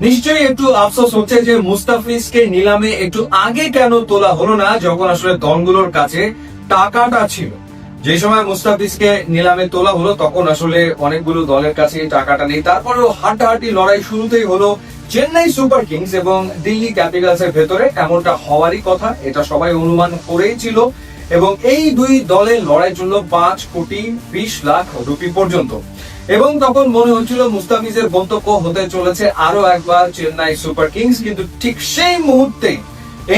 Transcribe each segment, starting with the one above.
নিশ্চয়ই একটু আফসোস হচ্ছে যে মুস্তাফিজকে নিলামে একটু আগে কেন তোলা হলো না, যখন আসলে দলগুলোর কাছে টাকাটা ছিল। যে সময় মুস্তাফিজকে নিলামে তোলা হলো তখন আসলে অনেকগুলো দলের কাছে টাকাটা নেই। তারপরেও হাড্ডাহাড্ডি লড়াই শুরুতেই হলো চেন্নাই সুপার কিংস এবং দিল্লি ক্যাপিটালস এর ভেতরে। এমনটা হওয়ারই কথা, এটা সবাই অনুমান করেই ছিল। এবং এই দুই দলের লড়াই চলল 5,20,00,000 রুপি পর্যন্ত। এবং তখন মনে হচ্ছিল মুস্তাফিজের গন্তব্য হতে চলেছে আরো একবার চেন্নাই সুপার কিংস, কিন্তু ঠিক সেই মুহূর্তে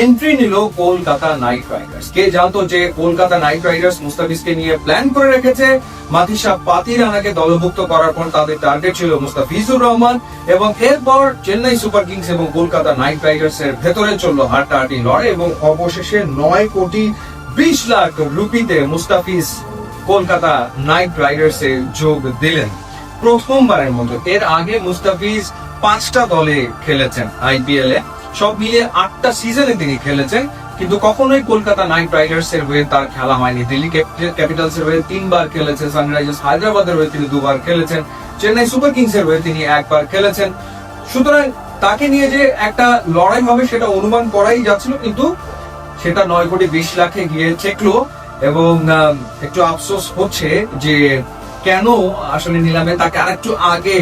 এন্ট্রি নিল কলকাতা নাইট রাইডার্স। কে জানতো যে কলকাতা নাইট রাইডার্স মুস্তাফিজকে নিয়ে প্ল্যান করে রেখেছে। মাথিসা পাতিরানাকে দলভুক্ত করার পর তাদের টার্গেট ছিল মুস্তাফিজুর রহমান, এবং এরপর চেন্নাই সুপার কিংস এবং কলকাতা নাইট রাইডার্স এর ভেতরে চললো হাড্ডাহাড্ডি লড়াই এবং অবশেষে 9,20,00,000 রুপিতে মুস্তাফিজ কলকাতা নাইট রাইডার্স এ যোগ দিলেন প্রথমবারের মতো। এর আগে মুস্তাফিজ 5টা দলে খেলেছেন আইপিএল এ, সব মিলিয়ে 8টা সিজনে তিনি খেলেছেন, কিন্তু কখনোই কলকাতা নাইট রাইডার্স এর হয়ে তার খেলা হয়নি। দিল্লি ক্যাপিটালস এর হয়ে 3বার খেলেছেন, সানরাইজার্স হায়দ্রাবাদের হয়ে তিনি 2বার খেলেছেন, চেন্নাই সুপার কিংস এর হয়ে তিনি 1বার খেলেছেন। সুতরাং তাকে নিয়ে যে একটা লড়াই হবে সেটা অনুমান করাই যাচ্ছিল, কিন্তু সেটা 9,20,00,000 গিয়ে ঠেকলো। এবং একটু আফসোস হচ্ছে যে কেন আসলে নিলামে তাকে আরেকটু আগে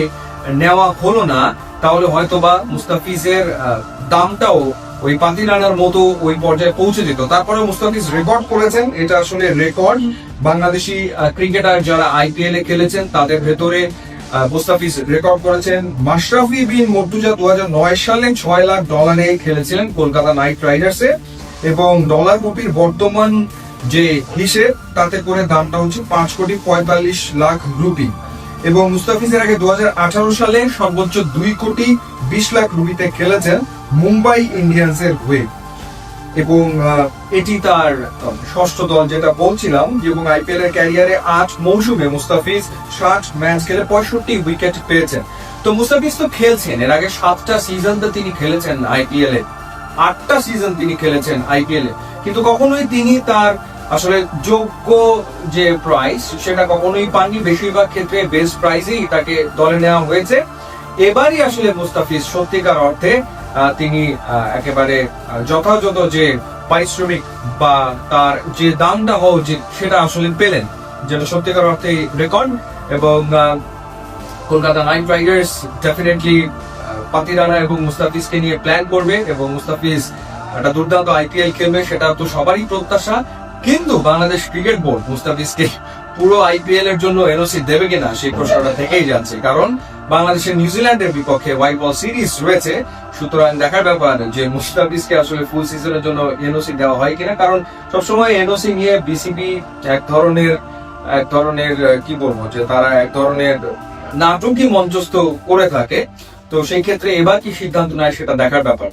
নেওয়া হলো না, তাহলে হয়তোবা মুস্তাফিজের দামটাও ওই পাতিরানার মতো ওই পর্যায়ে পৌঁছে যেত। তারপরে মুস্তাফিজ রেকর্ড করেছেন, এটা আসলে রেকর্ড। বাংলাদেশি ক্রিকেটার যারা আইপিএল এ খেলেছেন তাদের ভেতরে মুস্তাফিজ রেকর্ড করেছেন। মাশরাফি বিন মর্তুজা 2009 সালে $6,00,000 খেলেছিলেন কলকাতা নাইট রাইডার্স এ, এবং ডলার রুপির বর্তমান যে হিসেব তাতে করে দামটা হচ্ছে 5,45,00,000 রুপি। এবং মুস্তাফিজের আগে 2018 সালে সর্বোচ্চ 2,20,00,000 রুপিতে খেলেছেন মুম্বাই ইন্ডিয়ান্স এর হয়ে। এবং এটি তার ষষ্ঠ দল, যেটা বলছিলাম। এবং আইপিএল এর ক্যারিয়ারে 8 মৌসুমে মুস্তাফিজ 60 ম্যাচ খেলে 65 উইকেট পেয়েছেন। তো মুস্তাফিজ তো খেলছেন, এর আগে 7টা সিজন তো তিনি খেলেছেন আইপিএল এ, 8টা সিজন তিনি খেলেছেন আইপিএল এ, কিন্তু কখনোই তিনি তার আসলে যোগ্য যে প্রাইস সেটা কখনোই পাননি। বেশিরভাগ ক্ষেত্রে বেস্ট প্রাইসেই তাকে দলে নেওয়া হয়েছে। এবারই আসলে মুস্তাফিজ সত্যিকার অর্থে তিনি একেবারে যথাযথ যে পারিশ্রমিক বা তার যে দামটা হওয়া উচিত সেটা আসলে পেলেন, যেটা সত্যিকার অর্থে রেকর্ড। এবং Kolkata night Riders definitely Pathirana এবং মুস্তাফিজকে নিয়ে প্ল্যান করবে, এবং মুস্তাফিজ একটা দুর্দান্ত আইপিএল খেলবে, সেটা তো সবারই প্রত্যাশা। কিন্তু বাংলাদেশ ক্রিকেট বোর্ড মুস্তাফিজকে পুরো আইপিএল এর জন্য এনওসি দেবে কিনা সেই প্রশ্নটা থেকেই যাচ্ছে, কারণ বাংলাদেশের নিউজিল্যান্ডের বিপক্ষে হোয়াইট বল সিরিজ রয়েছে। সুতরাং দেখার ব্যাপার যে মুস্তাফিজকে আসলে ফুল সিজনের জন্য এনওসি দেওয়া হয় কিনা, কারণ সবসময় এনওসি নিয়ে বিসিবি এক ধরনের কি বলবো, যে তারা এক ধরনের নাটকই মঞ্চস্থ করে থাকে। তো সেই ক্ষেত্রে এবার কি সিদ্ধান্ত নেয় সেটা দেখার ব্যাপার।